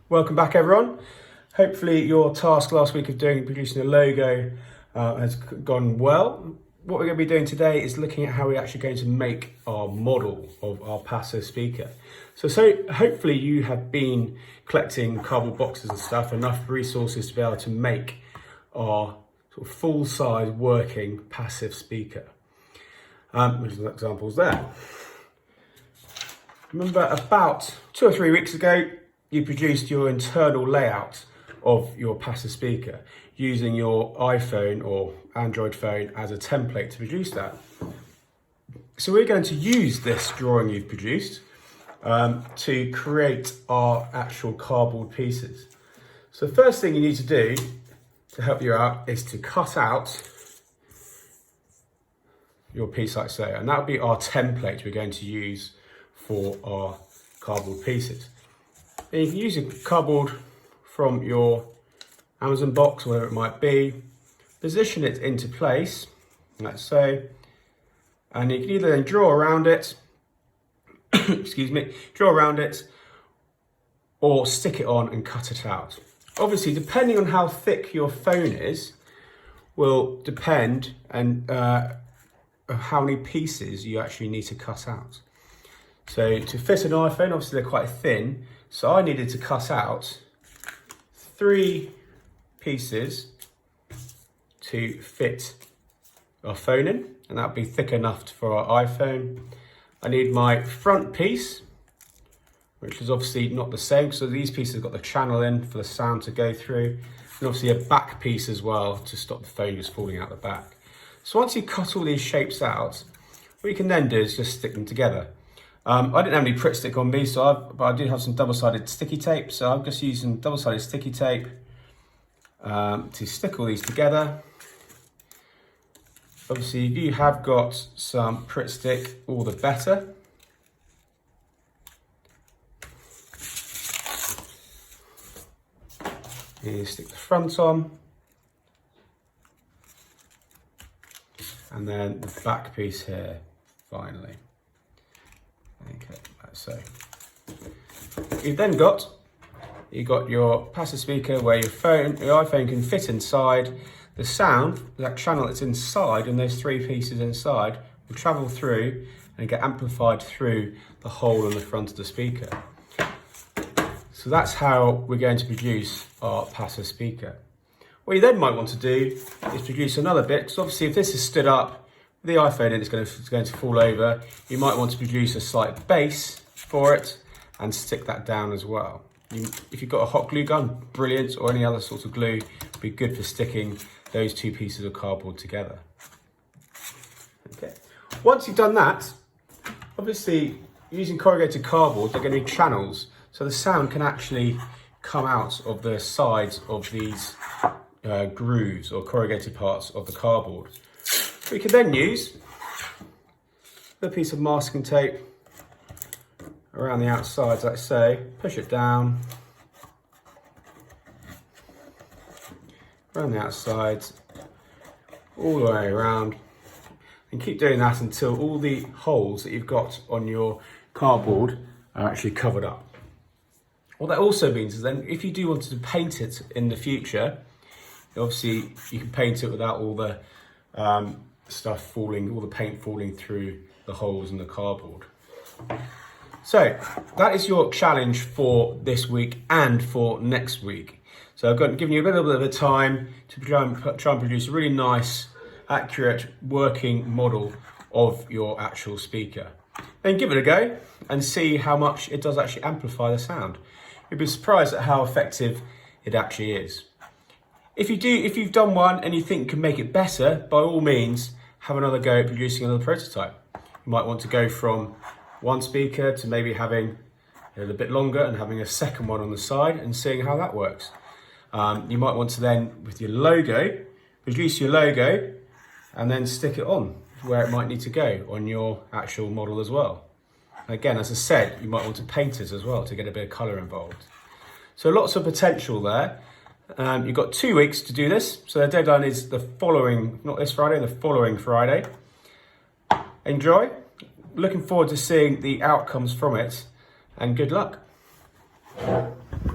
Welcome back, everyone. Hopefully your task last week of producing a logo has gone well. What we're going to be doing today is looking at how we're actually going to make our model of our passive speaker. So hopefully you have been collecting cardboard boxes and stuff, enough resources to be able to make our sort of full-size working passive speaker. Which is examples there. Remember about 2 or 3 weeks ago, you produced your internal layout of your passive speaker using your iPhone or Android phone as a template to produce that. So we're going to use this drawing you've produced to create our actual cardboard pieces. So the first thing you need to do to help you out is to cut out your piece like so, and that'll be our template we're going to use for our cardboard pieces. And you can use a cardboard from your Amazon box, whatever it might be, position it into place, like so, and you can either then draw around it, draw around it, or stick it on and cut it out. Obviously, depending on how thick your phone is, will depend and how many pieces you actually need to cut out. So to fit an iPhone, obviously they're quite thin, so I needed to cut out 3 pieces to fit our phone in, and that'll be thick enough for our iPhone. I need my front piece, which is obviously not the same, so these pieces have got the channel in for the sound to go through, and obviously a back piece as well to stop the phone just falling out the back. So once you cut all these shapes out, what you can then do is just stick them together. I didn't have any Pritt stick on me, but I did have some double-sided sticky tape, so I'm just using double-sided sticky tape to stick all these together. Obviously, if you have got some Pritt stick, all the better. You stick the front on. And then the back piece here, finally. Okay, like so. You've then got your passive speaker where your iPhone can fit inside. The sound, that channel that's inside, and those 3 pieces inside, will travel through and get amplified through the hole in the front of the speaker. So that's how we're going to produce our passive speaker. What you then might want to do is produce another bit, because obviously if this is stood up, the iPhone it's going to fall over. You might want to produce a slight base for it and stick that down as well. If you've got a hot glue gun, brilliant, or any other sort of glue, it'd be good for sticking those 2 pieces of cardboard together. Okay. Once you've done that, obviously using corrugated cardboard, they're going to be channels, so the sound can actually come out of the sides of these grooves or corrugated parts of the cardboard. We can then use a piece of masking tape around the outsides, like so, push it down around the outsides, all the way around, and keep doing that until all the holes that you've got on your cardboard are actually covered up. What that also means is then if you do want to paint it in the future, obviously you can paint it without all the stuff falling, all the paint falling through the holes in the cardboard. So that is your challenge for this week and for next week. So I've given you a little bit of time to try and produce a really nice, accurate working model of your actual speaker. Then give it a go and see how much it does actually amplify the sound. You'll be surprised at how effective it actually is. If you've done one and you think you can make it better, by all means, have another go at producing another prototype. You might want to go from one speaker to maybe having a little bit longer and having a second one on the side and seeing how that works. You might want to then, with your logo, produce your logo and then stick it on where it might need to go on your actual model as well. Again, as I said, you might want to paint it as well to get a bit of colour involved. So lots of potential there. You've got 2 weeks to do this. So the deadline is the following, not this Friday, the following Friday. Enjoy. Looking forward to seeing the outcomes from it, and good luck.